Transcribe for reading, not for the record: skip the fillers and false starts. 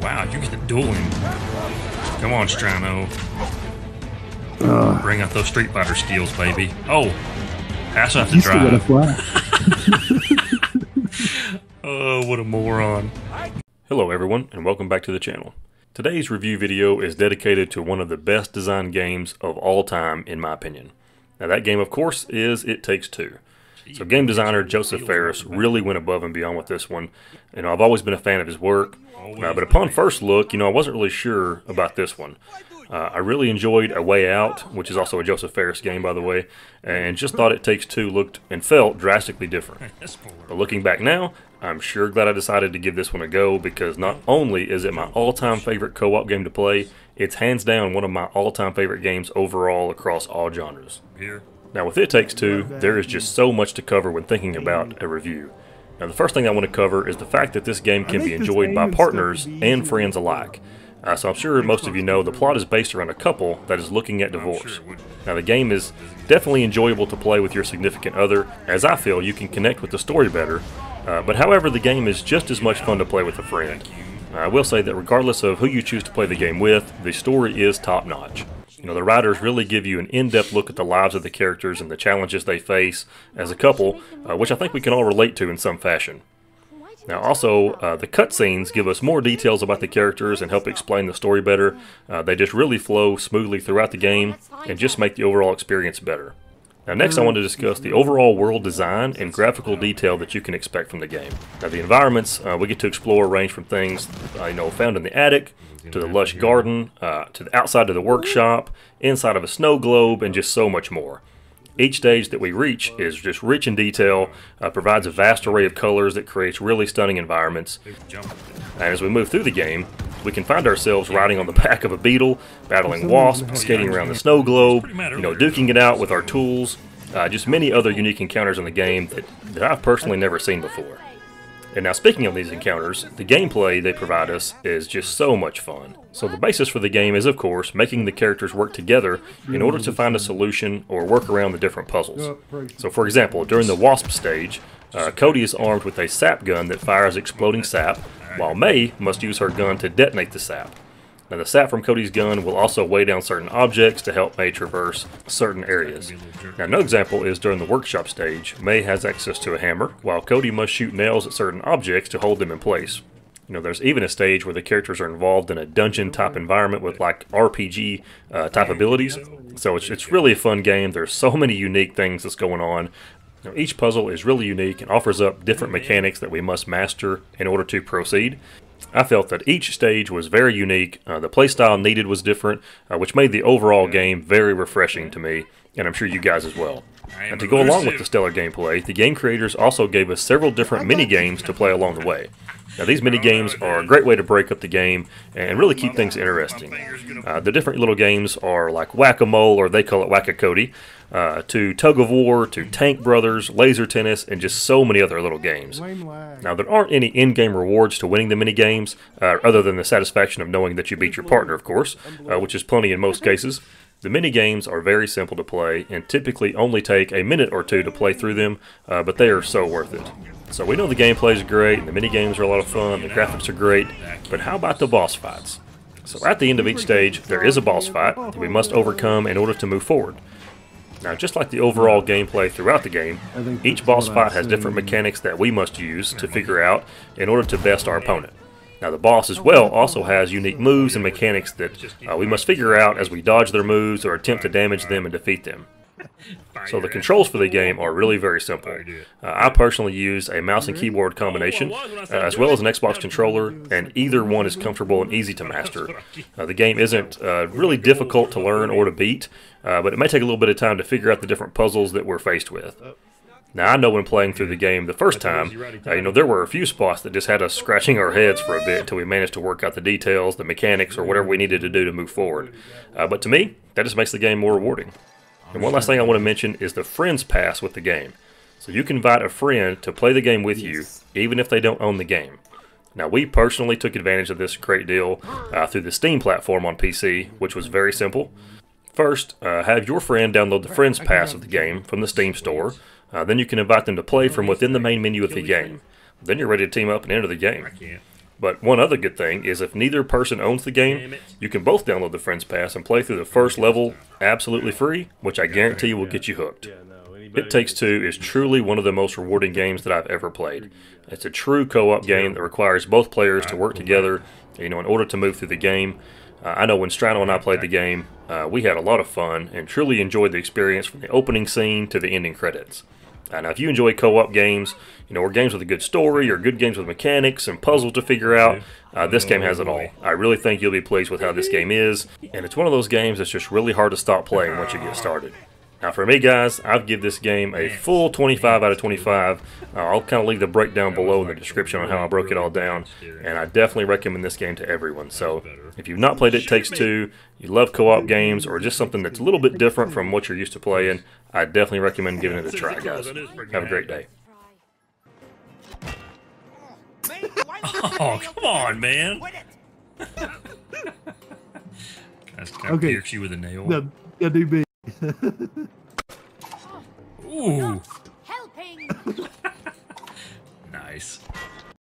Wow, you get the dueling. Come on, Strano. Bring out those Street Fighter skills, baby. Oh, I also have to drive. Oh, what a moron. Hello everyone, and welcome back to the channel. Today's review video is dedicated to one of the best designed games of all time, in my opinion. Now that game, of course, is It Takes Two. So game designer Josef Fares really went above and beyond with this one. I've always been a fan of his work, but upon first look, I wasn't really sure about this one. I really enjoyed A Way Out, which is also a Josef Fares game, by the way, and just thought It Takes Two looked and felt drastically different. But looking back now, I'm sure glad I decided to give this one a go, because not only is it my all-time favorite co-op game to play, it's hands down one of my all-time favorite games overall across all genres. Now with It Takes Two, there is just so much to cover when thinking about a review. Now the first thing I want to cover is the fact that this game can be enjoyed by partners and friends alike. So I'm sure most of you know the plot is based around a couple that is looking at divorce. Now the game is definitely enjoyable to play with your significant other, as I feel you can connect with the story better, but however the game is just as much fun to play with a friend. I will say that regardless of who you choose to play the game with, the story is top-notch. The writers really give you an in-depth look at the lives of the characters and the challenges they face as a couple, which I think we can all relate to in some fashion. Now also, the cutscenes give us more details about the characters and help explain the story better. They just really flow smoothly throughout the game and just make the overall experience better. Now next I want to discuss the overall world design and graphical detail that you can expect from the game. Now the environments we get to explore range from things found in the attic, to the lush garden, to the outside of the workshop, inside of a snow globe, and just so much more. Each stage that we reach is just rich in detail, provides a vast array of colors that creates really stunning environments. And as we move through the game, we can find ourselves riding on the back of a beetle, battling wasps, skating around the snow globe, duking it out with our tools, just many other unique encounters in the game that I've personally never seen before. And now speaking of these encounters, the gameplay they provide us is just so much fun. So the basis for the game is, of course, making the characters work together in order to find a solution or work around the different puzzles. So for example, during the wasp stage, Cody is armed with a sap gun that fires exploding sap, while May must use her gun to detonate the sap. Now the sap from Cody's gun will also weigh down certain objects to help May traverse certain areas. Now another example is during the workshop stage, May has access to a hammer, while Cody must shoot nails at certain objects to hold them in place. There's even a stage where the characters are involved in a dungeon type environment with like RPG type abilities. So it's really a fun game. There's so many unique things that's going on. Each puzzle is really unique and offers up different mechanics that we must master in order to proceed. I felt that each stage was very unique, the playstyle needed was different, which made the overall game very refreshing to me, and I'm sure you guys as well. And to go along with the stellar gameplay, the game creators also gave us several different mini-games to play along the way. Now these mini-games are a great way to break up the game and really keep things interesting. The different little games are like Whack-A-Mole, or they call it Whack-A-Cody, to Tug of War, to Tank Brothers, Laser Tennis, and just so many other little games. Now there aren't any in-game rewards to winning the mini-games, other than the satisfaction of knowing that you beat your partner, of course, which is plenty in most cases. The mini-games are very simple to play and typically only take a minute or two to play through them, but they are so worth it. So we know the gameplay is great, and the mini-games are a lot of fun, the graphics are great, but how about the boss fights? So at the end of each stage, there is a boss fight that we must overcome in order to move forward. Now just like the overall gameplay throughout the game, each boss fight has different mechanics that we must use to figure out in order to best our opponent. Now the boss as well also has unique moves and mechanics that we must figure out as we dodge their moves or attempt to damage them and defeat them. So the controls for the game are really very simple. I personally use a mouse and keyboard combination, as well as an Xbox controller, and either one is comfortable and easy to master. The game isn't really difficult to learn or to beat, but it may take a little bit of time to figure out the different puzzles that we're faced with. Now I know when playing through the game the first time, there were a few spots that just had us scratching our heads for a bit until we managed to work out the details, the mechanics, or whatever we needed to do to move forward. But to me, that just makes the game more rewarding. And one last thing I want to mention is the Friends Pass with the game. So you can invite a friend to play the game with you, even if they don't own the game. Now we personally took advantage of this great deal through the Steam platform on PC, which was very simple. First, have your friend download the Friends Pass of the game from the Steam store. Then you can invite them to play from within the main menu of the game. Then you're ready to team up and enter the game. But one other good thing is if neither person owns the game, you can both download the Friends Pass and play through the first level absolutely free, which I guarantee will get you hooked. It Takes Two is truly one of the most rewarding games that I've ever played. It's a true co-op game that requires both players to work together, in order to move through the game. I know when Strano and I played the game, we had a lot of fun and truly enjoyed the experience from the opening scene to the ending credits. Now, if you enjoy co-op games, or games with a good story, or good games with mechanics and puzzles to figure out, this game has it all. I really think you'll be pleased with how this game is, and it's one of those games that's just really hard to stop playing once you get started. Now, for me, guys, I'd give this game a full 25 out of 25. I'll kind of leave the breakdown below in the description on how I broke it all down, and I definitely recommend this game to everyone. So, if you've not played It Takes Two, you love co-op games, or just something that's a little bit different from what you're used to playing, I definitely recommend giving it a try, guys. Have a great day. Oh, come on, man. That's kind of pierce you with a nail. Yeah, do be. Ooh. Helping. Nice.